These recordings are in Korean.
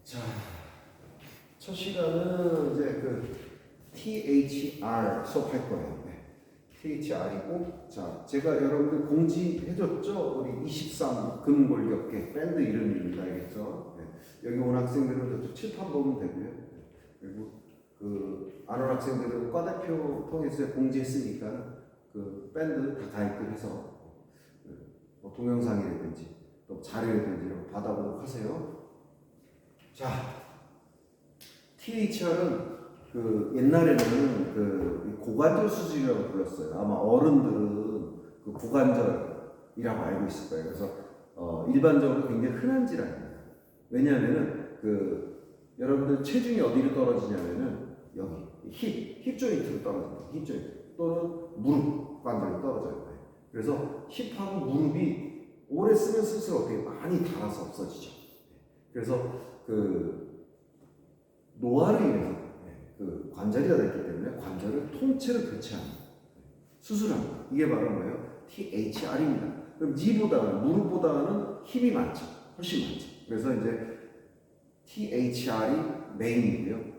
자, 첫 시간은 이제 그 THR 수업할 거예요. 네. THR이고, 자, 제가 여러분들 공지해줬죠? 우리 23 금골격계 밴드 이름입니다. 알겠죠? 네. 여기 온 학생들은 저쪽 칠판 보면 되고요. 네. 그리고 그 안 온 학생들은 과대표 통해서 공지했으니까 그 밴드 다 가입을 해서 뭐 동영상이라든지 또 자료라든지 이런 거 받아보도록 하세요. 자, THR은 그 옛날에는 그 고관절 수술이라고 불렀어요. 아마 어른들은 그 고관절이라고 알고 있을 거예요. 그래서 일반적으로 굉장히 흔한 질환이에요. 왜냐하면은 그 여러분들 체중이 어디로 떨어지냐면은 여기 힙 조인트로 떨어집니다. 힙 조인트 또는 무릎 관절로 떨어져요. 그래서 힙하고 무릎이 오래 쓰면 쓸수록 어떻게 많이 닳아서 없어지죠. 그래서 그 노화로 인해서 그 관절이가 됐기 때문에 관절을 통째로 교체합니다. 수술합니다. 이게 바로 뭐예요? THR입니다. 그럼 니보다는 무릎보다는 힙이 많죠. 훨씬 많죠. 그래서 이제 THR이 메인이고요.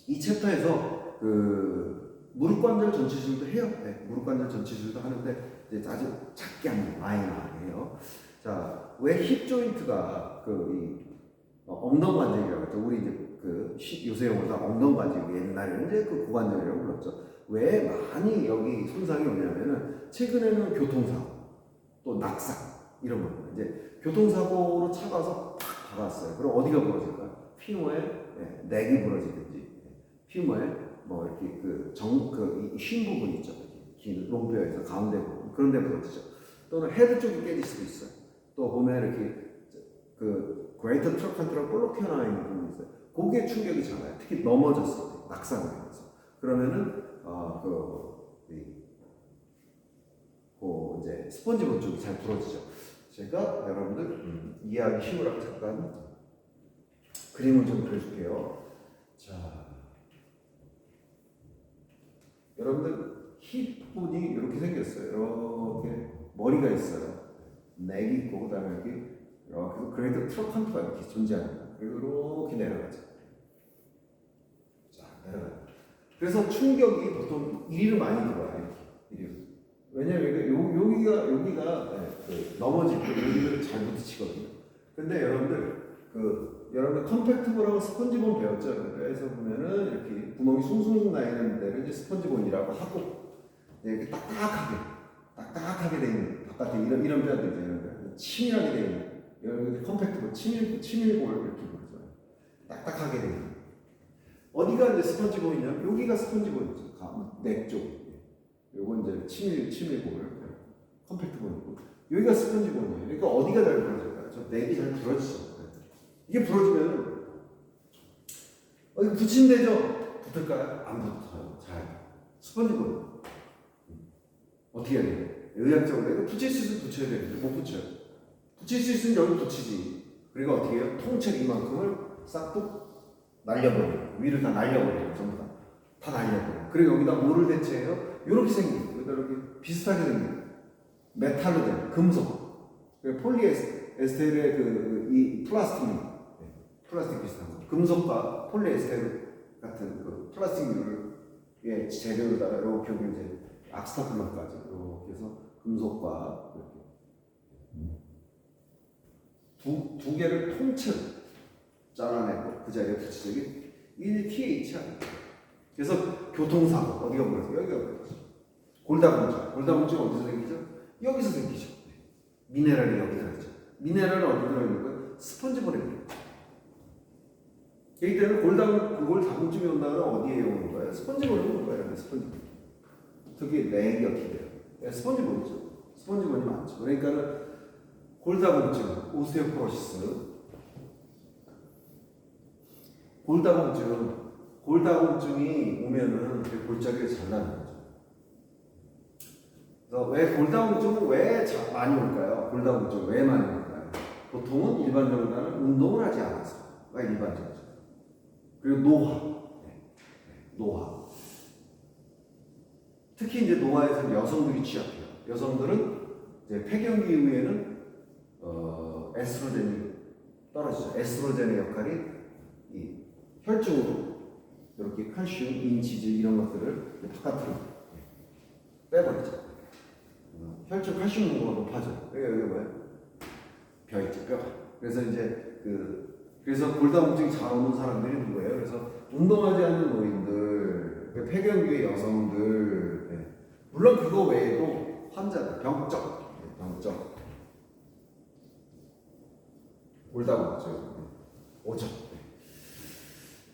이 챕터에서 그 무릎 관절 전체 수술도 해요. 네, 무릎 관절 전체 수술도 하는데 이제 아주 작게 합니다. 마이너해요. 자, 왜 힙 조인트가 그 엉덩 관절이라고 했죠. 우리 이제 그 요새 용어로 엉덩 관절, 옛날에는 이제 그 고관절이라고 불렀죠. 왜 많이 여기 손상이 오냐면은 최근에는 교통사고, 또 낙상 이런 겁니다. 이제 교통사고로 차가서 팍 박았어요. 그럼 어디가 부러질까요? 피모에 넥이 부러지든지, 피모에 뭐 이렇게 쉰 부분 있죠. 긴 롱뼈에서 가운데 부분 그런 데 부러지죠. 또는 헤드 쪽이 깨질 수도 있어요. 또 보면 이렇게 그 그레이터 트로칸트랑 볼록 튀어나와 있는 부분이 있어요. 거기에 충격이 작아요. 특히 넘어졌을 때, 낙상을 하면서. 그러면은 이제 스펀지본 쪽이 잘 부러지죠. 제가 여러분들 이해하기 쉬우라고 잠깐 그림을 좀 그려줄게요. 자, 여러분들 힙 부분이 이렇게 생겼어요. 이렇게 머리가 있어요. 넥이 있고 그다음에 여기 이렇게 그레이터 트로칸트가 이렇게 존재합니다. 그리고 이렇게 내려가죠. 자, 내려가요. 그래서 충격이 보통 이리로 많이 들어와요. 이리로. 왜냐면 여기가 그 넘어질 때 여기를 잘 부딪히거든요. 근데 여러분들 컴팩트볼하고 스펀지본 배웠죠. 그래서 보면은 이렇게 구멍이 숭숭 나 있는 데를 이제 스펀지본이라고 하고 이렇게 딱딱하게 돼 있는 바깥에 이런 뼈들 있죠. 이런 뼈. 치밀하게 돼 있는 여기 컴팩트볼 치밀볼 이렇게 부르죠. 딱딱하게 돼 있는. 어디가 이제 스펀지본이냐면 여기가 스펀지본이죠. 넥 쪽. 요건 이제 치밀볼 컴팩트본이고 여기가 스펀지본이에요. 그러니까 어디가 잘 부러질까요? 저 넥이 잘 부러지죠. 이게 부러지면 어디 붙인대죠? 붙을까요? 안 붙어요. 잘 스펀지본 어떻게 해야 돼요? 의학적으로 이거 붙일 수 있으면 붙여야 되는데 못 붙여요. 붙일 수 있으면 여기 붙이지. 그리고 어떻게 해요? 통째로 이만큼을 싹둑 날려버려요. 위를 다 날려버려요. 전부 다 날려버려요. 그리고 여기다 뭐를 대체해요? 이렇게 생겨요. 여기다 이렇게 비슷하게 생겨요. 메탈로 된 금속. 폴리에스테르의 이 플라스틱 비슷한 거. 금속과 폴리에스테르 같은 그 플라스틱류를 재료로다가 이렇게 이제 악스타플러까지 이렇게 해서 금속과 이렇게 두 개를 통째로 잘라내고 그 자리에 붙이기 이게 THR. 그래서 교통사고 어디가 부러져? 여기가 부러져. 골다공증 어디서 생기죠? 여기서 생기죠. 미네랄이 여기 들어있죠. 미네랄은 어디 들어있는 거예요? 스펀지본에 들어있죠. 그렇기 때문에 골다공증이 온다면 어디에 오는 거예요? 스펀지본에 오는 거예요. 스펀지본. 특히 넥이 어떻게 돼요? 스펀지본이죠. 스펀지본이 많죠. 그러니까는 골다공증, 오스테오포로시스, 골다공증이 오면은 골짜기가 잘 나는 거죠. 그래서 왜 골다공증은 왜 많이 올까요? 골다공증 왜 많이 올까요? 보통은 일반적으로는 운동을 하지 않아서가 일반적이죠. 그리고 노화. 특히 이제 노화에서 여성들이 취약해요. 여성들은 이제 폐경기 이후에는 에스트로겐이 떨어지죠. 에스트로겐의 역할이 이 혈중으로 이렇게 칼슘, 인치즈 이런 것들을 바깥으로 빼버리죠. 혈중 칼슘 농도가 높아져. 여기 뭐야? 뼈 있죠, 뼈. 그래서 이제 그래서 골다공증이 잘 오는 사람들이 누구예요? 그래서 운동하지 않는 노인들, 폐경기의 여성들, 네. 물론 그거 외에도 환자들, 병적, 골다공증 오죠.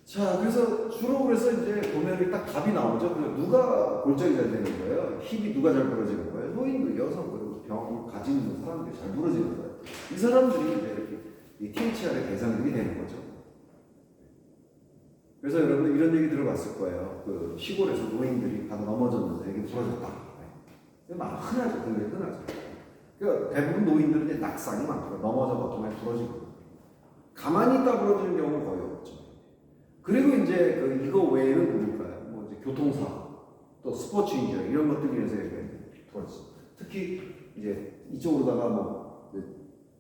자, 그래서 주로 그래서 이제 보면 딱 답이 나오죠. 누가 골절이 잘 되는 거예요? 힙이 누가 잘 부러지는 거예요? 노인들, 여성, 그리고 병 가지고 있는 사람들이 잘 부러지는 거예요. 이 사람들이 이제 이렇게 이 THR의 대상들이 되는 거죠. 그래서 여러분 이런 얘기 들어봤을 거예요. 그 시골에서 노인들이 가다 넘어졌는데 이게 부러졌다. 막 흔하죠. 그게 흔하죠. 그러니까 대부분 노인들은 이제 낙상이 많더라고요. 넘어져서 정말 부러지고. 가만히 있다 부러지는 경우는 거의 없죠. 그리고 이제 이거 외에는 누굴까요? 뭐 이제 교통사고, 또 스포츠 인jury 이런 것들에 의해서 부러지죠. 특히 이제 이쪽으로다가 뭐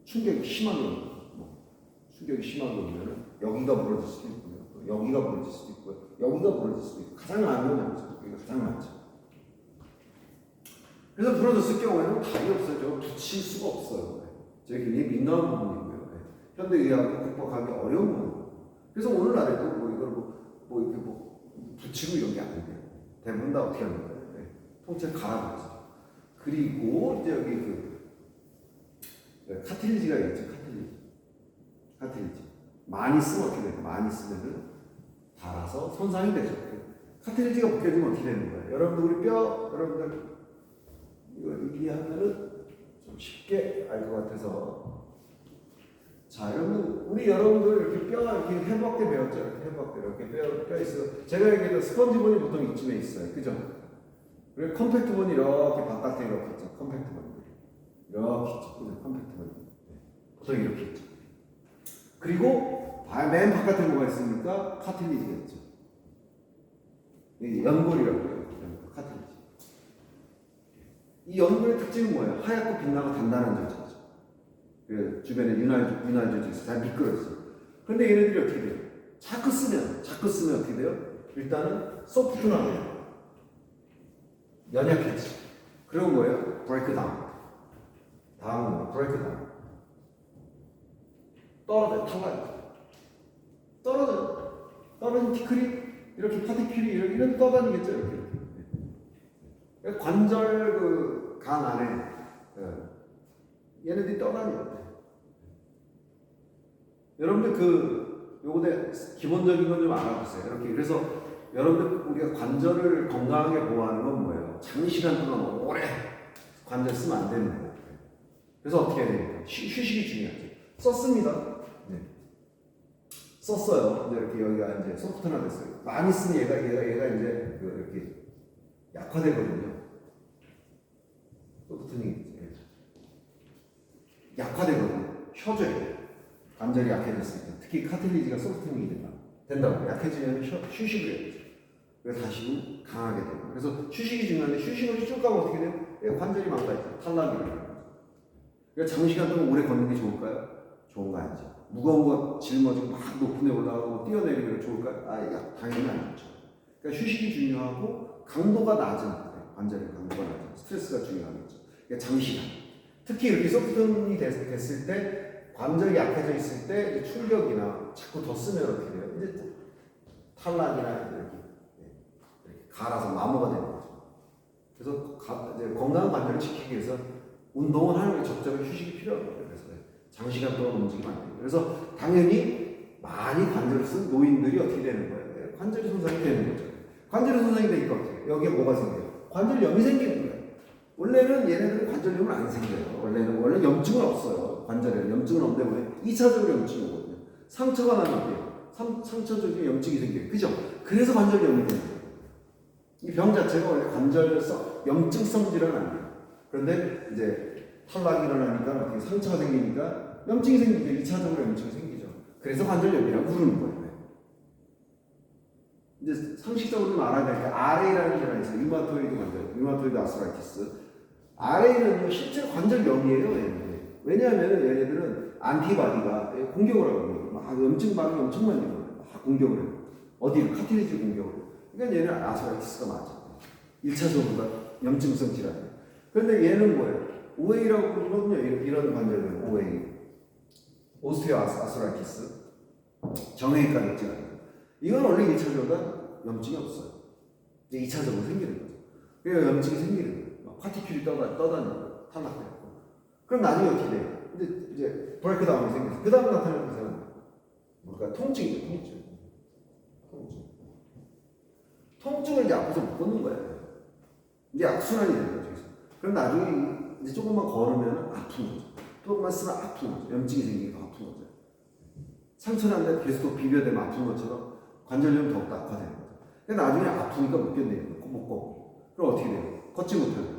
충격이 심하게 오면은 여기가 부러질 수도 있고요. 여기가 부러질 수도 있고요. 여기가 부러질 수도 있고 가장 많은 건 여기죠. 여기가 가장 많죠. 그래서 부러졌을 경우에는 답이 없어요. 저거 붙일 수가 없어요. 저게 굉장히 민감한 부분이고요. 현대 의학이 극복하기 어려운 부분이에요. 그래서 오늘날에도 뭐 이걸 이렇게 붙이고 이런 게 안 돼요. 대부분 다 어떻게 하는 거예요? 통째로 갈아버리죠. 그리고 이제 여기 카틸리지가 있죠. 카틸리지. 많이 쓰면 어떻게 돼요? 많이 쓰면은 닳아서 손상이 되죠. 카틸리지가 벗겨지면 어떻게 되는 거예요? 여러분들 우리 뼈, 여러분들 이거 이해하면은 좀 쉽게 알 것 같아서. 자, 여러분들 이렇게 뼈 이렇게 회복대 배웠죠? 이렇게 뼈 있어요. 제가 얘기했던 스펀지본이 보통 이쯤에 있어요. 그죠? 그리고 컴팩트본이 이렇게 바깥에 이렇게 있죠. 컴팩트본이 이렇게 있죠. 컴팩트본이 보통 이렇게 있죠. 그리고 맨 바깥에 뭐가 있습니까? 카틸리지가 있죠. 연골이라고 해요. 카틸리지. 이 연골의 특징은 뭐예요? 하얗고 빛나고 단단한 조직이죠. 주변에 윤활 조직이 잘 미끄러졌어요. 그런데 얘네들이 어떻게 돼요? 자꾸 쓰면 어떻게 돼요? 일단은 소프트나고 연약해지. 그런 거예요. 브레이크 다운. 다음은 브레이크 다운. 떨어진 티클이 이렇게 파티클이 이런 떠다니겠죠. 이렇게. 관절 간 안에 얘네들이 떠다녀요. 여러분들 요거대 기본적인 건 좀 알아보세요. 이렇게. 그래서 여러분들 우리가 관절을 건강하게 보호하는 건 뭐예요? 장시간 동안 오래 관절 쓰면 안 되는 거예요. 그래서 어떻게 해야 됩니까? 휴식이 중요하죠. 썼습니다. 네. 썼어요. 이제 이렇게 여기가 이제 소프트나 됐어요. 많이 쓰면 얘가 이제 이렇게 약화되거든요. 소프트닝 약화되거든요. 혀줘요. 관절이 약해졌을 때. 특히 카틸리지가 소프트닝이 된다고. 약해지면 휴식을 해야 되죠. 그래서 다시 강하게 되고. 그래서 휴식이 중요한데 휴식을 쭉 가면 어떻게 돼요? 관절이 망가지죠. 탈락이 일어나죠. 그러니까 장시간 동안 오래 걷는 게 좋을까요? 좋은 거 아니죠. 무거운 거 짊어지고 막 높은 데 올라가고 뛰어내리면 좋을까요? 당연히 안 좋죠. 그러니까 휴식이 중요하고 강도가 낮은 관절의 강도가 낮은 스트레스가 중요하겠죠. 그러니까 장시간. 특히 이렇게 소프트닝이 됐을 때 관절이 약해져 있을 때 충격이나 자꾸 더 쓰면 어떻게 돼요? 이제 탈락이나 이렇게 갈아서 마모가 되는 거죠. 그래서 이제 건강한 관절을 지키기 위해서 운동을 하는 게 적절한 휴식이 필요한 거예요. 그래서 장시간 동안 움직이면 안 돼요. 그래서 당연히 많이 관절을 쓴 노인들이 어떻게 되는 거예요? 관절이 손상이 되는 거죠. 관절이 손상이 되니까 어떻게 여기에 뭐가 생겨요? 관절염이 생기는 거예요. 원래는 얘네들은 관절염은 안 생겨요. 원래 염증은 없어요. 관절에 염증은 없는데 왜? 2차적으로 염증이 오거든요. 상처가 나는데요. 상처적인 염증이 생겨요. 그죠? 그래서 관절염이 되는 거예요. 이 병 자체가 원래 관절성, 염증성 질환은 아니에요. 그런데 이제 탈락이 일어나니까 어떻게 상처가 생기니까 염증이 생기죠. 2차적으로 염증이 생기죠. 그래서 관절염이라고 부르는 거예요. 이제 상식적으로 알아야 될 게 RA라는 질환이 있어요. 류마토이드 관절, 류마토이드 아스라이티스. RA는 실제 관절염이에요. 얘네들. 왜냐하면 얘네들은 안티바디가 공격을 하거든요. 막 염증 반응이 엄청 많이 일어나요. 막 공격을 해요. 어디를? 카티리지 공격을 해요. 그러니까 얘는 아스라이티스가 맞아. 1차적으로 염증성 질환이에요. 그런데 얘는 뭐예요? OA라고 부르거든요. 이런 관절은 OA. 오스테오 아스라이티스. 정형외과 질환이에요. 이건 원래 1차적으로 염증이 없어요. 이제 2차적으로 생기는 거죠. 그러니까 염증이 생기는 거예요. 파티큘이 떠다니고 탄압되고. 그럼 나중에 어떻게 돼요? 이제 브레이크다운이 생겨서 그 다음 나타나는 것은 뭔가 통증이죠. 통증을 이제 앞에서 못 걷는 거예요. 이제 악순환이 되는 거죠. 그럼 나중에 이제 조금만 걸으면 아픈 거죠. 조금만 쓰면 아픈 거죠. 염증이 생기고 아픈 거죠. 상처난데 계속 비벼대면 아픈 것처럼 관절염이 더욱더 악화되는 거죠. 근데 나중에 아프니까 못 견디는 거예요. 못 걷고. 그럼 어떻게 돼요? 걷지 못해요.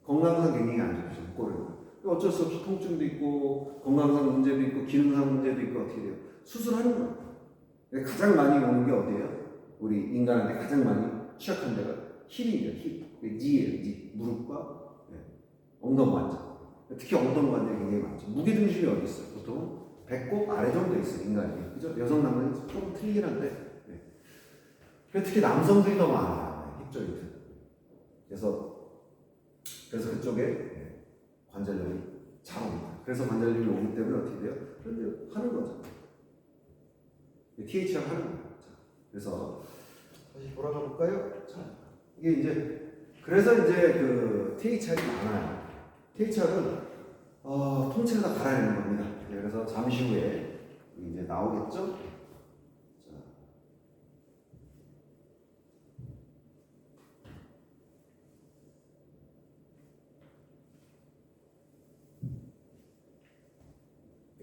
건강상 굉장히 안 좋죠. 못 걸어요. 어쩔 수 없이 통증도 있고 건강상 문제도 있고 기능상 문제도 있고 어떻게 돼요? 수술하는 거예요. 가장 많이 오는 게 어디예요? 우리 인간한테 가장 많이 취약한 데가 힙이에요. 힙. 니예요. 니. 무릎과 엉덩관절. 특히 엉덩관절이 굉장히 많죠. 무게중심이 어디 있어요? 보통 배꼽 아래 정도 있어요. 인간이. 그죠? 여성 남성이 조금 틀리긴 한데 특히 남성들이 더 많아요. 힙 조인트. 그래서 그쪽에 관절염이 잘 옵니다. 그래서 관절염이 오기 때문에 어떻게 돼요? 그런데 하는 거죠. THR 하는 거예요. 그래서 다시 돌아가 볼까요? 자, 이게 이제 그래서 이제 그 THR이 많아요. THR은 통째로 다 갈아내는 겁니다. 그래서 잠시 후에 이제 나오겠죠? 자.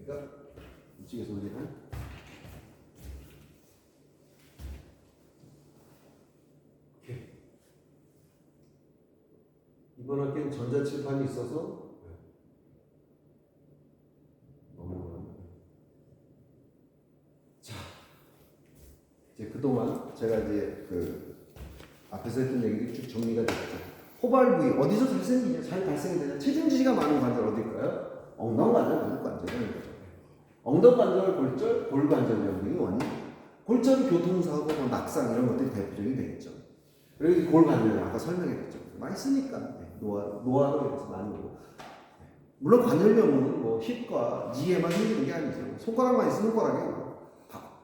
그러니까 이쪽에서 우리는 이번 학기는 전자칠판이 있어서 자, 이제 그동안 제가 이제 그 앞에서 했던 얘기들이 쭉 정리가 됐죠. 호발 부위 어디서 잘 발생이 되냐? 체중 지지가 많은 관절 어딜까요? 엉덩관절, 무릎관절인 거죠. 엉덩관절, 골절, 골관절염 등이 원인. 골절은 교통사고, 뭐 낙상 이런 것들이 대표적이 되겠죠. 그리고 골관절염 아까 설명했죠. 많이 쓰니까 노화로 이렇게 많이 오고. 물론 관절염은 뭐 힙과 니에만 생기는 게 아니죠. 손가락만 있으면 손가락에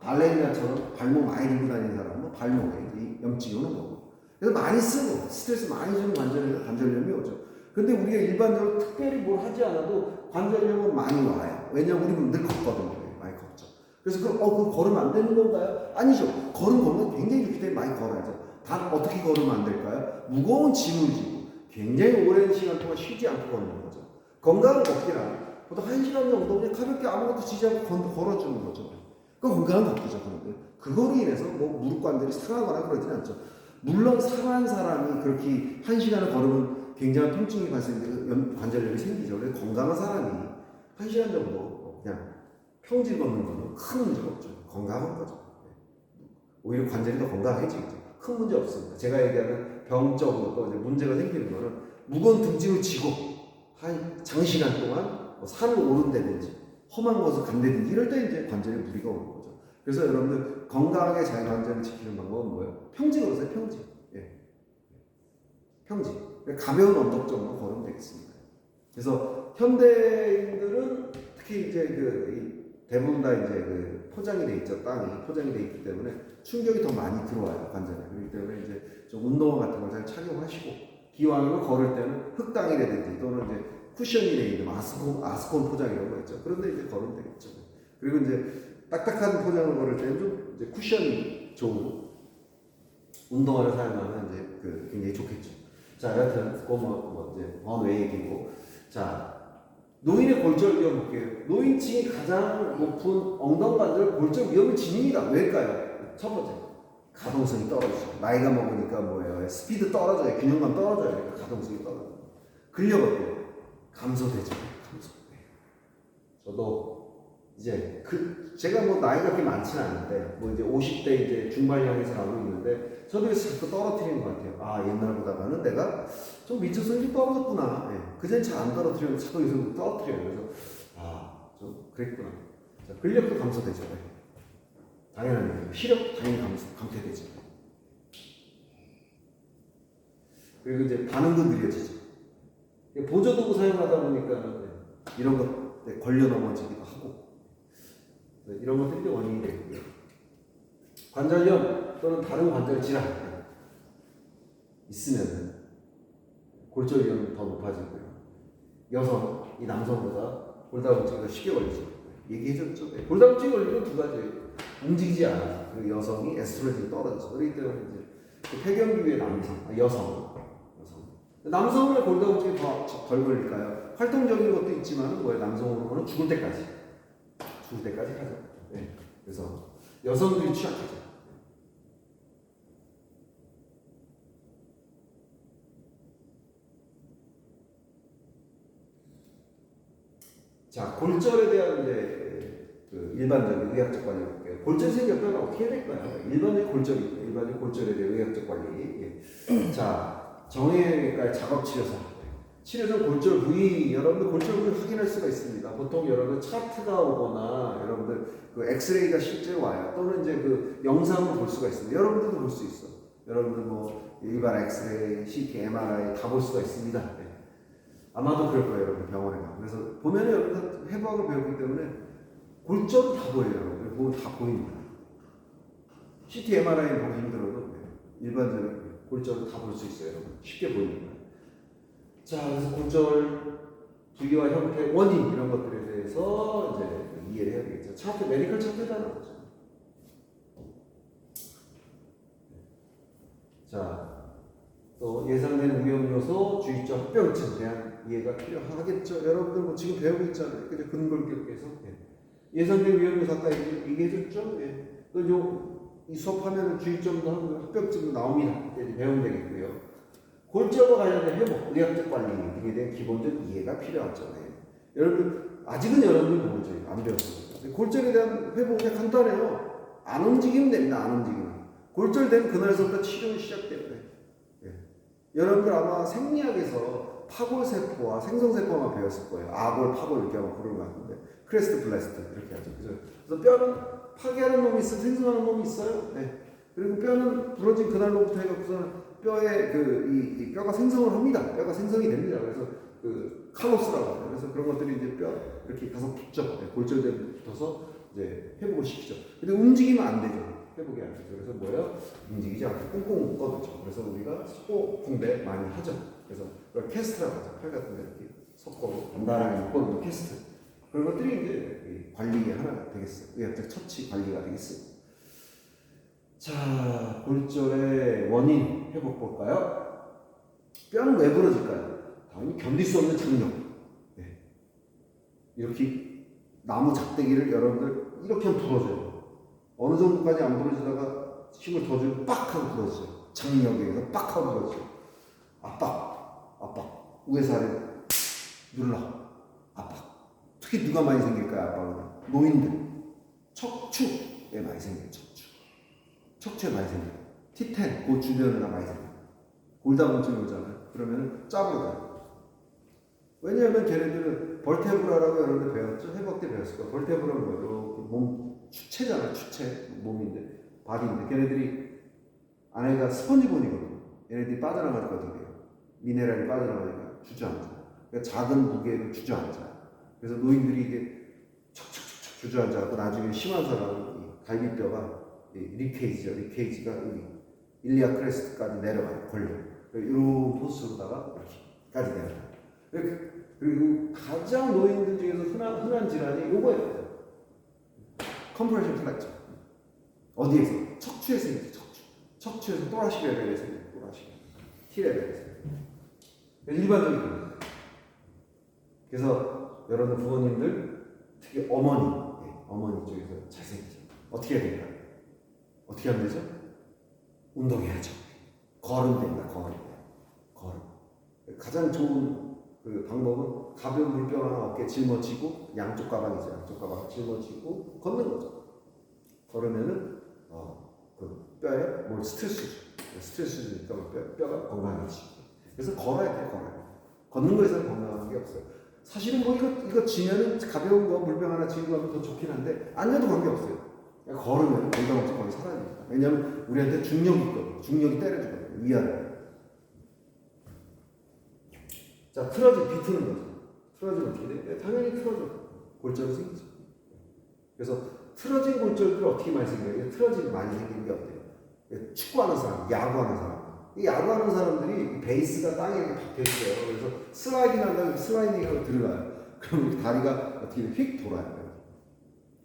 발레리나처럼 발목 많이 들고 다니는 사람은 발목에 염증이 오는 거고. 그래서 많이 쓰고 스트레스 많이 주는 관절염이 오죠. 근데 우리가 일반적으로 특별히 뭘 하지 않아도 관절염은 많이 와요. 왜냐면 우리는 늘 걷거든요. 많이 걷죠. 그래서 그럼 걸으면 안 되는 건가요? 아니죠. 걸으면 굉장히 좋기 때문에 많이 걸어야죠. 단 어떻게 걸으면 안 될까요? 무거운 짐을 지고 굉장히 오랜 시간 동안 쉬지 않고 걷는 거죠. 건강한 걷기란 보통 1시간 정도 그냥 가볍게 아무것도 지지 않고 걸어주는 거죠. 그 건강한 걷기죠. 그런데 그거로 인해서 뭐 무릎 관절이 상하거나 그러진 않죠. 물론 상한 사람이 그렇게 1시간을 걸으면 굉장한 통증이 발생되고 관절염이 생기죠. 그래서 건강한 사람이 1시간 정도 그냥 평질 걷는 거는 큰 문제가 없죠. 건강한 거죠. 오히려 관절이 더 건강해지죠. 큰 문제 없습니다. 제가 얘기하는 병적으로 또 이제 문제가 생기는 거는 무거운 등짐을 지고 한 장시간 동안 뭐 산을 오른다든지 험한 곳을 간다든지 이럴 때 이제 관절에 무리가 오는 거죠. 그래서 여러분들 건강하게 잘 관절을 지키는 방법은 뭐예요? 평지 걸으세요. 평지. 평지. 가벼운 언덕 정도 걸으면 되겠습니다. 그래서 현대인들은 특히 이제 대부분 다 이제 포장이 돼 있죠. 땅이 포장이 돼 있기 때문에 충격이 더 많이 들어와요. 관절에. 그렇기 때문에 이제 좀 운동화 같은 걸 잘 착용하시고 기왕이면 걸을 때는 흙땅이라든지 또는 이제 쿠션이 돼 있는 아스콘 포장이라고 했죠. 그런데 이제 걸으면 되겠죠. 그리고 이제 딱딱한 포장을 걸을 때는 좀 이제 쿠션이 좋은 운동화를 사용하면 이제 굉장히 좋겠죠. 자, 여하튼 이제 원웨이 얘기고, 자 노인의 골절 위험 볼게요. 노인층이 가장 높은 엉덩관절 골절 위험을 지닙니다. 왜일까요? 첫 번째, 가동성이 떨어지죠. 나이가 먹으니까 뭐예요? 스피드 떨어져요. 균형감 떨어져요. 그러니까 가동성이 떨어져요. 근력 어때요? 감소되죠. 감소. 저도 이제 제가 뭐 나이가 그렇게 많지는 않은데 뭐 이제 50대 이제 중반 향해서 가고 있는데 저도 자꾸 떨어뜨리는 것 같아요. 아, 옛날보다는 내가 좀 미적성이 좀 떨어졌구나. 그전 잘 안 떨어뜨렸는데 자꾸 요새 떨어뜨려요. 그래서 좀 그랬구나. 자, 근력도 감소되죠. 네. 당연한 얘기예요. 시력 당연히 감퇴되죠. 그리고 이제 반응도 느려지죠. 보조도구 사용하다 보니까 이런 것 걸려 넘어지기도 하고 이런 것들이 원인이 되고요. 관절염 또는 다른 관절 질환 있으면 골절 위험이 더 높아지고요. 여성, 이 남성보다 골다공증이 더 쉽게 걸리죠. 얘기해줬죠. 골다공증이 걸리면 두 가지예요. 움직이지 않아. 그리고 여성이 에스트로겐이 떨어져서. 그렇기 때문에 이제 폐경기의 여성. 남성은 골다공증이 덜 걸릴까요? 활동적인 것도 있지만 남성 호르몬은 죽을 때까지 하죠. 네. 그래서 여성들이 취약하죠. 자, 골절에 대한 이제 그 일반적인 의학적 관리 볼게요. 골절이 생겼다면 어떻게 해야 될까요? 일반적인 골절에 대한 의학적 관리. 예. 자, 정형외과의 작업치료사. 치료전 골절 부위, 여러분들 골절 부위 확인할 수가 있습니다. 보통 여러분들 차트가 오거나 여러분들 그 엑스레이가 실제 와요. 또는 이제 그 영상으로 볼 수가 있습니다. 여러분들도 볼 수 있어. 여러분들 뭐 일반 엑스레이, CT, MRI 다 볼 수가 있습니다. 네. 아마도 그럴 거예요, 여러분 병원에 가. 그래서 보면은 여러분들 해부학을 배웠기 때문에 골절은 다 보여요, 여러분들. 보면 다 보입니다. CT, MRI 보기 힘들어도 일반적인 골절은 다 볼 수 있어요, 여러분. 쉽게 보입니다. 자, 그래서 골절 부위와 형태, 원인 이런 것들에 대해서 이제 이해를 해야 되겠죠. 차트, 메디컬 차트라는 거죠. 자, 또 예상되는 위험 요소, 주의적 합병증에 대한 이해가 필요하겠죠. 여러분들 뭐 지금 배우고 있잖아요. 그죠? 근골격에서 예상되는 위험 요소 아까 얘기해줬죠. 예. 이 수업하면 주의점도 하고 합병증도 나옵니다. 이제 배우면 되겠고요. 골절과 관련된 회복, 의학적 관리 등에 대한 기본적 이해가 필요하죠. 네. 여러분 아직은 여러분들 모르죠. 안 배웠어요. 골절에 대한 회복이 간단해요. 안 움직이면 됩니다. 안 움직이면. 골절되면 그날서부터 치료는 시작돼요. 네. 여러분들 아마 생리학에서 파골세포와 생성세포만 배웠을 거예요. 아골, 파골 이렇게 아마 부르는 것 같은데 크레스트, 블레스트 이렇게 하죠. 그래서 뼈는 파괴하는 놈이 있어요. 생성하는 놈이 있어요. 네. 그리고 뼈는 부러진 그날로부터 해갖고서는 뼈에 이 뼈가 생성을 합니다. 뼈가 생성이 됩니다. 그래서 그 칼로스라고 하죠. 그래서 그런 것들이 이제 뼈 이렇게 가서 붙죠. 골절대에 붙어서 이제 회복을 시키죠. 근데 움직이면 안 되죠. 회복이 안 되죠. 그래서 뭐예요? 움직이지 않고 꽁꽁 묶어두죠. 그래서 우리가 속고 붕대 많이 하죠. 그래서 그걸 캐스트라고 하죠. 팔 같은 데 이렇게 속고 단단하게 묶어두는 캐스트. 그런 것들이 이제 관리의 하나가 되겠어요. 의학적 처치 관리가 되겠어요. 자, 골절의 원인 회복 볼까요? 뼈는 왜 부러질까요? 당연히 견딜 수 없는 장력. 네. 이렇게 나무 작대기를 여러분들 이렇게 하면 부러져요. 어느 정도까지 안 부러지다가 힘을 더 주면 빡 하고 부러져요. 장력에 의해서 빡 하고 부러져요. 압박. 위에서 아래로 눌러. 압박. 특히 누가 많이 생길까요? 압박은? 노인들. 척추에 많이 생겨요. 척추에 많이 생겨요. T10, 그 주변에 많이 생겨요. 골다공증이 오잖아요. 그러면 짜부러져요. 왜냐하면 걔네들은 벌테브라라고 여러분들 배웠죠? 해박 때 배웠을 거예요. 벌테브라는 뭐예요? 몸, 주체잖아요. 주체. 몸인데, 바디인데. 걔네들이 안에가 스펀지본이거든요. 얘네들이 빠져나갈 거거든요. 미네랄이 빠져나가니까 주저앉아요. 그러니까 작은 무게를 주저앉아요. 그래서 노인들이 이게 척척척척 주저앉아서 나중에 심한 사람은 갈비뼈가 리케이지죠. 리케이지가 여기 일리아 크레스트까지 내려가요. 걸려요. 이런 포스로다가 이렇게까지 내려가요. 그리고 가장 노인들 중에서 흔한 질환이 요거예요. 컴프레션 플렉처. 어디에서? 척추에서 생기죠. 척추에서 또라시 레벨에서 생겨요. 또라시. T 레벨에서. 일반적인 겁니다. 그래서 여러분 부모님들, 특히 어머니 쪽에서 잘생기죠. 어떻게 해야 될까요? 어떻게 하면 되죠? 운동해야죠. 걸으면 됩니다. 걸음. 가장 좋은 그 방법은 가벼운 물병 하나 어깨에 짊어지고, 양쪽 가방이죠. 양쪽 가방 짊어지고 걷는 거죠. 걸으면은 그 뼈에 스트레스 주니까 뼈가 건강해지고. 그래서 걸어야 돼요. 걷는 거에서는 건강한 게 없어요. 사실은 뭐 이거 지면은 가벼운 거 물병 하나 지고 가면 더 좋긴 한데 안 해도 관계없어요. 그냥 걸으면 건강 없이 거의 사라집니다. 왜냐하면 우리한테 중력이 있거든요. 중력이 때려주거든요. 위아래. 자, 비트는 거죠. 틀어지면 어떻게 돼? 당연히 틀어져. 골절이 생기죠. 그래서 틀어진 골절들 어떻게 많이 생겨요? 틀어진 많이 생기는 게 어때요? 축구하는 사람, 야구하는 사람. 이 야구하는 사람들이 베이스가 땅에 이렇게 박혀 있어요. 그래서 슬라이딩 한다면 슬라이딩하고 들어가요. 그럼 다리가 어떻게 휙 돌아요.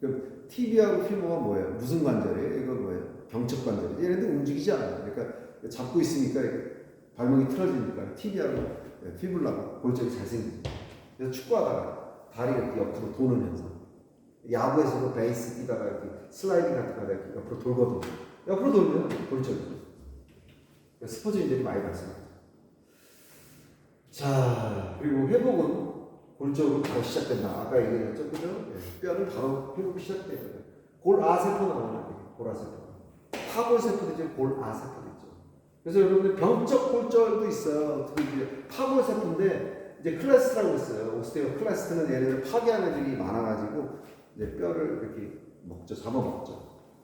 그럼 TV하고 필모가 뭐예요? 무슨 관절이에요? 이거 뭐예요? 경첩 관절이에요. 얘네들 움직이지 않아요. 그러니까 잡고 있으니까 발목이 틀어지니까 TV하고 피블라고 골절이 잘 생기죠. 그래서 축구하다가 다리가 이렇게 옆으로 도는 현상. 야구에서도 베이스 뛰다가 이렇게 슬라이딩 같은 거 하다가 옆으로 돌거든요. 옆으로 돌면 골절이죠. 스포츠인들이 많이 발생합니다. 자, 그리고 회복은 골절로 바로 시작된다. 아까 얘기했죠, 그죠? 뼈는 바로 회복이 시작돼요. 골아세포 나오는 골아세포. 파골세포도 있죠, 골아세포도 있죠. 그래서 여러분들 병적 골절도 있어요. 특히 이제 파골세포인데 이제 클라스트라고 있어요. 오스테오클라스트는 얘네들 파괴하는 애들이 많아가지고 이제 뼈를 이렇게 먹죠, 잡아먹죠.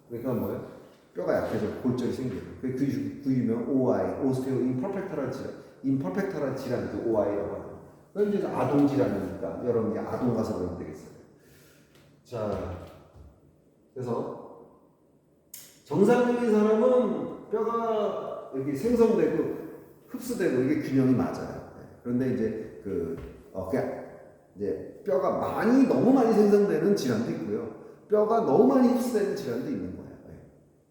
그러니까 뭐예요? 뼈가 약해져 골절이 생겨요. 그 유명 OI, 오스테오 임퍼펙터라는 질환이죠. OI라고 하죠. 그건 이제 아동 질환이니까 여러분이 아동 가서 보면 되겠어요. 자, 그래서 정상적인 사람은 뼈가 이렇게 생성되고 흡수되고 이게 균형이 맞아요. 그런데 이제 그냥 이제 뼈가 너무 많이 생성되는 질환도 있고요. 뼈가 너무 많이 흡수되는 질환도 있는 거예요.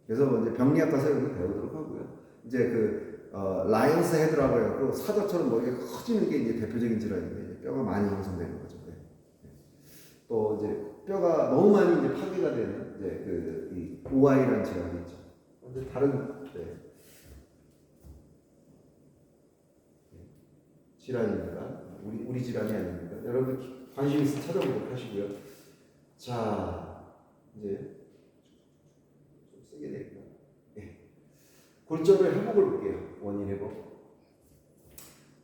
그래서 이제 병리학과에서 여기 배우도록 하고요. 이제 라이언스 헤드라고 해갖고 사자처럼 머리가 커지는 게 이제 대표적인 질환인데 뼈가 많이 형성되는 거죠. 또 이제 뼈가 너무 많이 이제 파괴가 되는 이제 이 OI라는 질환이 있죠. 근데 다른 질환입니다. 우리 질환이 아닙니다. 여러분 관심 있으면 찾아보도록 하시고요. 자, 이제 좀 세게 될까요? 골절의 회복을 볼게요. 원인 회복.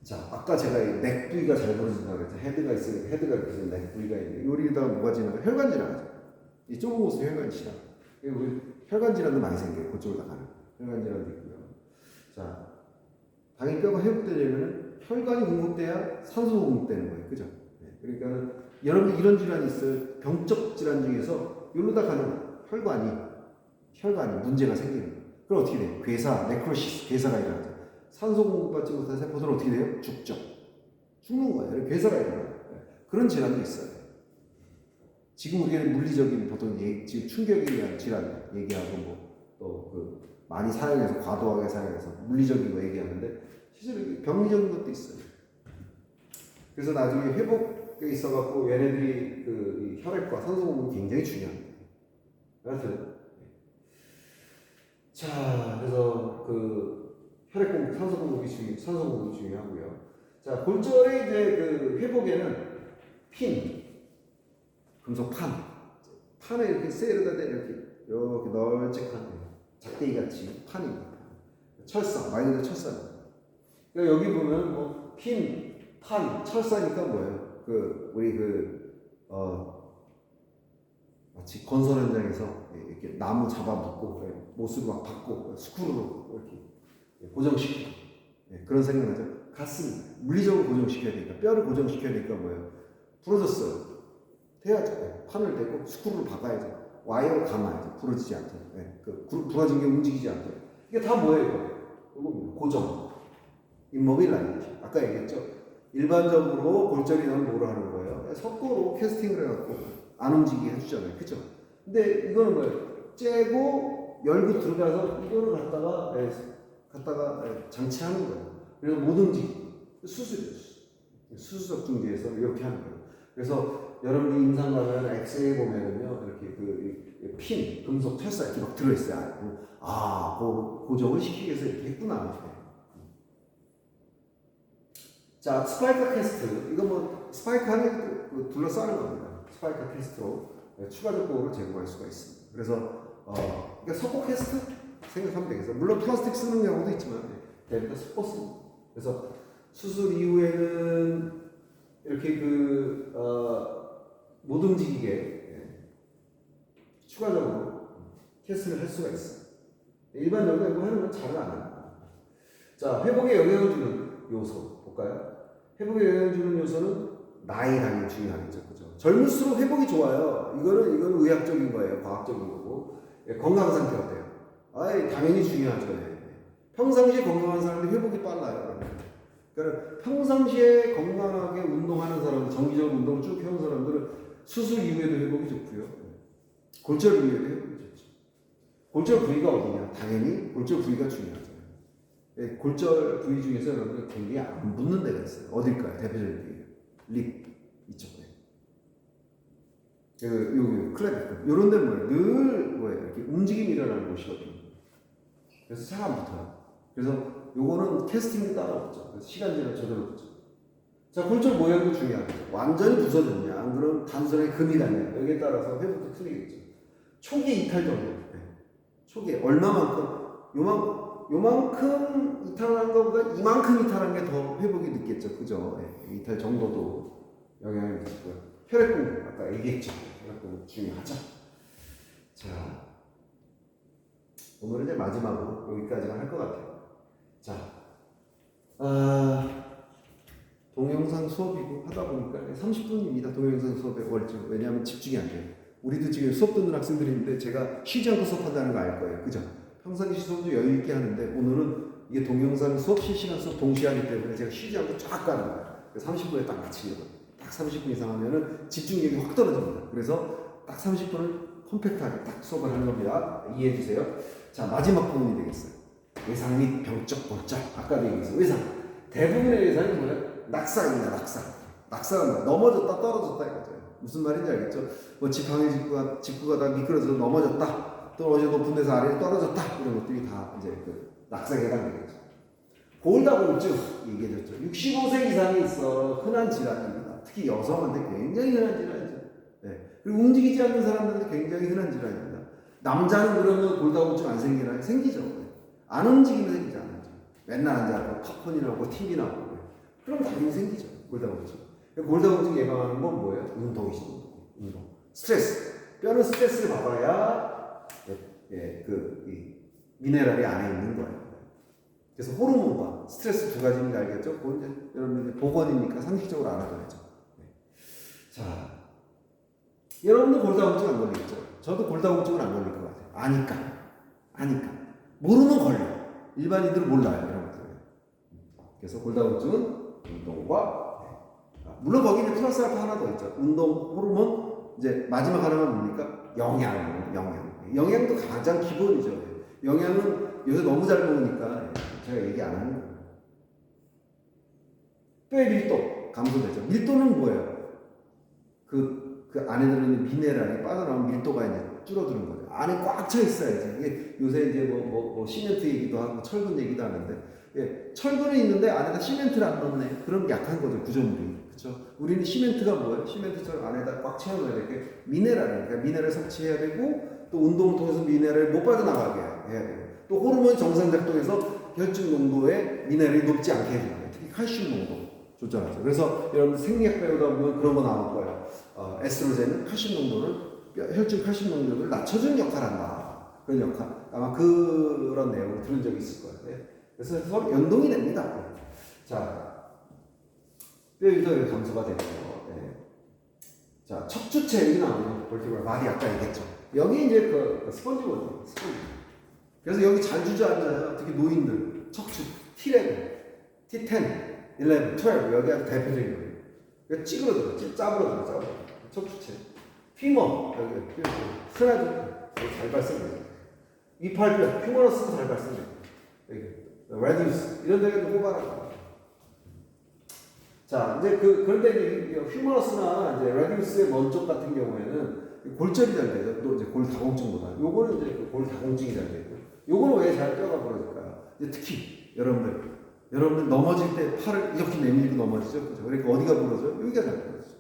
자, 아까 제가 넥 부위가 잘 벌어진다고 그랬죠. 헤드가 있으니까 헤드가 이렇게 해서 넥 부위가 있는데 여기다가 뭐가 지나가? 혈관 질환이죠. 이 좁은 곳은 혈관 질환. 우리 혈관 질환도 많이 생겨요. 그쪽으로 가는 혈관 질환도 있고요. 자, 당연히 뼈가 회복되려면 혈관이 공급돼야 산소가 공급되는 거예요. 그죠? 그러니까 여러분 이런 질환이 있어요. 병적 질환 중에서 여기다 가는 혈관이 문제가 생기는 거예요. 그럼 어떻게 돼요? 괴사, 네크로시스, 괴사가 일어나죠. 산소 공급받지 못한 세포들은 어떻게 돼요? 죽죠. 죽는 거예요. 괴사가 일어나요. 그런 질환도 있어요. 지금 우리가 물리적인 보통 지금 충격에 의한 질환 얘기하고 또 많이 사용해서 과도하게 사용해서 물리적인 거 얘기하는데 실제로 병리적인 것도 있어요. 그래서 나중에 회복에 있어갖고 얘네들이 이 혈액과 산소 공급이 굉장히 중요합니다. 여하튼 자, 그래서 혈액 공급, 산소 공급이 중요하고요. 자, 골절의 이제 회복에는 금속 판에 이렇게 세르다 대 이렇게 널찍한 작대기 같이 판입니다. 철사, 말 그대로 철사입니다. 그러니까 여기 보면 뭐 판, 철사니까 뭐예요? 우리 마치 건설 현장에서 이렇게 나무 잡아먹고 못으로 막 박고 스크루로 이렇게 고정시키고 그런 생각나죠? 같습니다. 물리적으로 고정시켜야 되니까 뼈를 고정시켜야 되니까 뭐예요? 부러졌어요. 해야죠. 판을 대고 스크루를 박아야죠. 와이어를 감아야죠. 부러지지 않도록. 부러진 게 움직이지 않도록. 이게 다 뭐예요? 이거 고정. 임모빌라이티. 아까 얘기했죠? 일반적으로 골절이 나면 뭐로 하는 거예요? 석고로 캐스팅을 해갖고 안 움직이게 해주잖아요. 그죠? 근데 이거는 뭐예요? 째고 열고 들어가서 이거를 갖다가 장치하는 거예요. 그래서 못 움직이고 수술이에요. 수술적 중지에서 이렇게 하는 거예요. 그래서 여러분이 임상 가면 엑스레이 보면은요 이렇게 금속 철사 이렇게 막 들어있어요. 고정을 시키기 위해서 이렇게 했구나. 자, 스파이크 캐스트. 이거 뭐 스파이크 안에 둘러싸는 겁니다. 스파이크 캐스트로 추가적 보호를 제공할 수가 있습니다. 그래서 그러니까 석고 캐스트 생각하면 되겠어요. 물론 플라스틱 쓰는 경우도 있지만 대부분 석고 씁니다. 그래서 수술 이후에는 이렇게 못 움직이게 추가적으로 캐스팅을 할 수가 있어요. 일반적으로 이거 하는 건 잘은 안 합니다. 자, 회복에 영향을 주는 요소 볼까요? 회복에 영향을 주는 요소는 나이 당연히 중요하겠죠, 그죠? 젊을수록 회복이 좋아요. 이거는 의학적인 거예요, 과학적인 거고. 건강 상태 어때요? 당연히 중요하죠. 평상시에 건강한 사람들이 회복이 빨라요. 그러니까 평상시에 건강하게 운동하는 사람들, 정기적으로 운동을 쭉 해온 사람들은 수술 이후에도 회복이 좋고요. 골절 이후에도 회복이 좋죠. 골절 부위가 어디냐? 당연히 골절 부위가 중요하죠. 골절 부위 중에서 여러분들 굉장히 안 붙는 데가 있어요. 어딜까요? 대표적인 게 립 이쪽에. 여기 클래비클 이런 데는 뭐예요? 늘 뭐예요? 이렇게 움직임이 일어나는 곳이거든요. 그래서 잘 안 붙어요. 그래서 요거는 캐스팅이 따로 없죠. 그래서 시간 지나면 저절로 붙죠. 자, 골절 모양도 중요하죠. 완전히 부서졌냐, 안 그러면 단순하게 금이 났냐, 여기에 따라서 회복도 틀리겠죠. 초기 이탈 정도. 초기에 얼마만큼, 요만큼 이탈한 것보다 이만큼 이탈한 게 더 회복이 늦겠죠. 그죠? 이탈 정도도 영향을 미치고요. 혈액 공급, 아까 얘기했죠. 혈액 공급 중요하죠. 자, 오늘은 이제 마지막으로 여기까지만 할 것 같아요. 자, 동영상 수업이고 하다 보니까 30분입니다. 동영상 수업에 월주. 왜냐하면 집중이 안 돼요. 우리도 지금 수업 듣는 학생들이 있는데 제가 쉬지 않고 수업한다는 거 알 거예요. 그죠? 평상시 수업도 여유 있게 하는데 오늘은 이게 동영상 수업, 실시간 수업 동시에 하기 때문에 제가 쉬지 않고 쫙 가는 거예요. 30분에 딱 마치려고. 딱 30분 이상 하면은 집중력이 확 떨어집니다. 그래서 딱 30분을 컴팩트하게 딱 수업을 하는 겁니다. 이해해 주세요. 자, 마지막 부분이 되겠어요. 외상 및 병적 골절. 아까도 얘기했어요. 외상. 대부분의 외상이 뭐예요? 낙상입니다. 낙상은 뭐예요? 넘어졌다, 떨어졌다 이거죠. 무슨 말인지 알겠죠? 뭐 지팡이 짚고 가다 미끄러져서 넘어졌다. 또 어제 높은 데서 아래로 떨어졌다. 이런 것들이 다 이제 낙상에 해당되겠죠. 골다공증 얘기해줬죠. 65세 이상이 있어 흔한 질환입니다. 특히 여성한테 굉장히 흔한 질환이죠. 그리고 움직이지 않는 사람들한테 굉장히 흔한 질환입니다. 남자는 그러면 골다공증 안 생기나요? 생기죠. 안 움직이면 생기지 않죠. 맨날 앉아서 팝콘이 나오고 TV 나오고 그럼 당연히 생기죠. 골다공증. 골다공증 예방하는 건 뭐예요? 운동이죠. 운동. 스트레스. 뼈는 스트레스를 받아야 미네랄이 안에 있는 거예요. 그래서 호르몬과 스트레스 두 가지인 거 알겠죠? 그건 이제 여러분들 보건이니까 상식적으로 알아둬야죠. 자, 여러분도 골다공증 안 걸리겠죠? 저도 골다공증은 안 걸릴 것 같아요. 아니까. 모르면 걸려. 일반인들은 몰라요. 이런 것들. 그래서 골다공증은 운동과 물론 거기 이제 플러스 알파 하나 더 있죠. 운동, 호르몬, 이제 마지막 하나가 뭡니까? 영양도 가장 기본이죠. 영양은 요새 너무 잘 먹으니까 제가 얘기 안 하는 거예요. 뼈의 밀도 감소되죠. 밀도는 뭐예요? 그 안에 들어있는 미네랄이 빠져나오면 밀도가 이제 줄어드는 거죠. 안에 꽉 차 있어야지. 이게 요새 이제 뭐 시멘트 얘기도 하고 철근 얘기도 하는데, 철근이 있는데 안에다 시멘트를 안 넣네. 그럼 약한 거죠, 구조물이. 그렇죠? 우리는 시멘트가 뭐예요? 시멘트처럼 안에다 꽉 채워놔야 될 게 미네랄이니까 그러니까 미네랄 섭취해야 되고 또 운동을 통해서 미네랄이 못 빠져나가게 해야 돼요. 또 호르몬 정상 작동해서 혈중 농도에 미네랄이 높지 않게 해줘요. 특히 칼슘 농도 조절하죠. 그래서 여러분 생리학 배우다 보면 그런 거 나올 거예요. 에스트로겐은 칼슘 농도를 혈중 칼슘 농도를 낮춰주는 역할을 한다. 그런 역할. 아마 그런 내용을 들은 적이 있을 거예요. 그래서 서로 연동이 됩니다. 자, 뼈유도 감소가 되고, 자, 척추체 여기 나오는 볼티브럴 바디 아까 얘기했죠. 여기 이제 스펀지거든요. 스펀지. 그래서 여기 잘 주저앉아요. 특히 노인들 척추 T11, T10, 11, 12 여기 아주 대표적인 거예요. 그러니까 찌그러들어, 짜부러들어. 척추체. 피머 여기 스나드 잘 발생돼요. 이팔뼈, 휴머러스도 잘 발생돼요. 여기 레디우스 이런 데가 뽑아라. 자, 이제 그런데 이제 휴머러스나 이제 레디우스의 먼쪽 같은 경우에는 골절이 잘 되죠. 또 이제 골다공증보다. 요거는 이제 골다공증이 잘 되고. 요거는 왜 잘 뼈가 부러질까요? 이제 특히 여러분들 넘어질 때 팔을 이렇게 내밀고 넘어지죠. 그죠? 그러니까 어디가 부러져요? 여기가 잘 부러져요.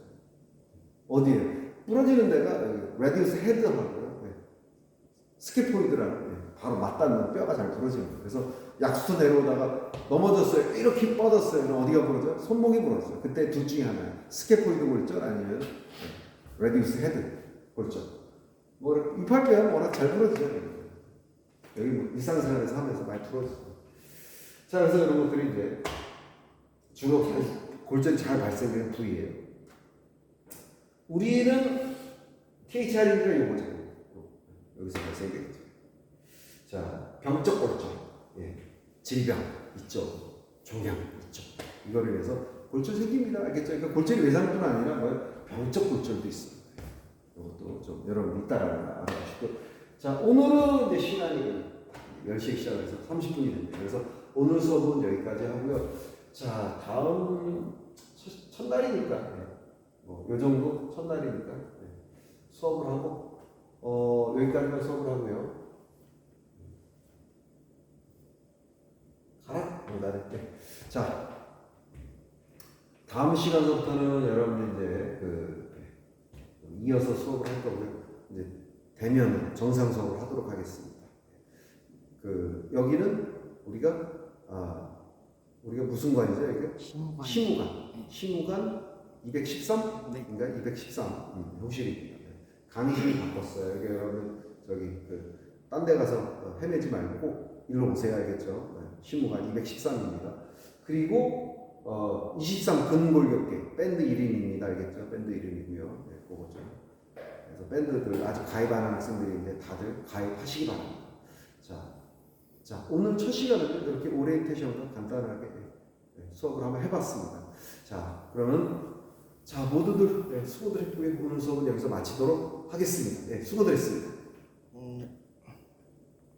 어디에? 부러지는 데가 레디우스 헤드하고요. 스캐포이드라는 바로 맞닿는 뼈가 잘 부러지는 거예요. 그래서 약수터 내려오다가 넘어졌어요. 이렇게 뻗었어요. 그럼 어디가 부러져요? 손목이 부러졌어요. 그때 둘 중에 하나예요. 스캐폴드 골절 아니면 레디우스 헤드 골절. 뭐 이팔뼈는 워낙 잘 부러지죠. 여기 뭐 일상생활에서 하면서 많이 부러지죠. 자, 그래서 이런 것들이 이제 주로 골절이 잘 발생되는 부위예요. 우리는 THR인지가 요거죠. 여기서 발생되겠죠. 자, 병적 골절, 예. 질병 있죠, 종양 있죠. 이거를 위해서 골절 생깁니다. 알겠죠? 그러니까 골절이 외상뿐 아니라 뭐 병적 골절도 있습니다. 이것도 좀 여러분 이따가 알아주시고. 자, 오늘은 이제 시간이 10시에 시작해서 30분이 됩니다. 그래서 오늘 수업은 여기까지 하고요. 자, 다음 첫날이니까 요 정도 첫날이니까 수업을 하고 여기까지만 수업을 하고요. 가라. 나를 때. 자, 다음 시간부터는 여러분들 이제 이어서 수업을 할 거고요. 이제 대면 정상 수업을 하도록 하겠습니다. 여기는 우리가 무슨 관이죠? 이게 시무관 213? 네. 그러니까 213 호실입니다. 강의실이 바꿨어요. 여기 여러분 딴 데 가서 헤매지 말고 꼭 일로 오세요. 알겠죠? 시무관 213입니다. 그리고 23 근골격계 밴드 1인입니다. 알겠죠? 밴드 1인이고요. 네, 그거죠. 그래서 밴드들 아직 가입 안 한 학생들인데 다들 가입하시기 바랍니다. 자, 오늘 첫 시간은 이렇게 오리엔테이션과 간단하게 수업을 한번 해봤습니다. 자, 그러면 모두들 수고들 했고요. 오늘 수업은 여기서 마치도록 하겠습니다. 수고들 했습니다.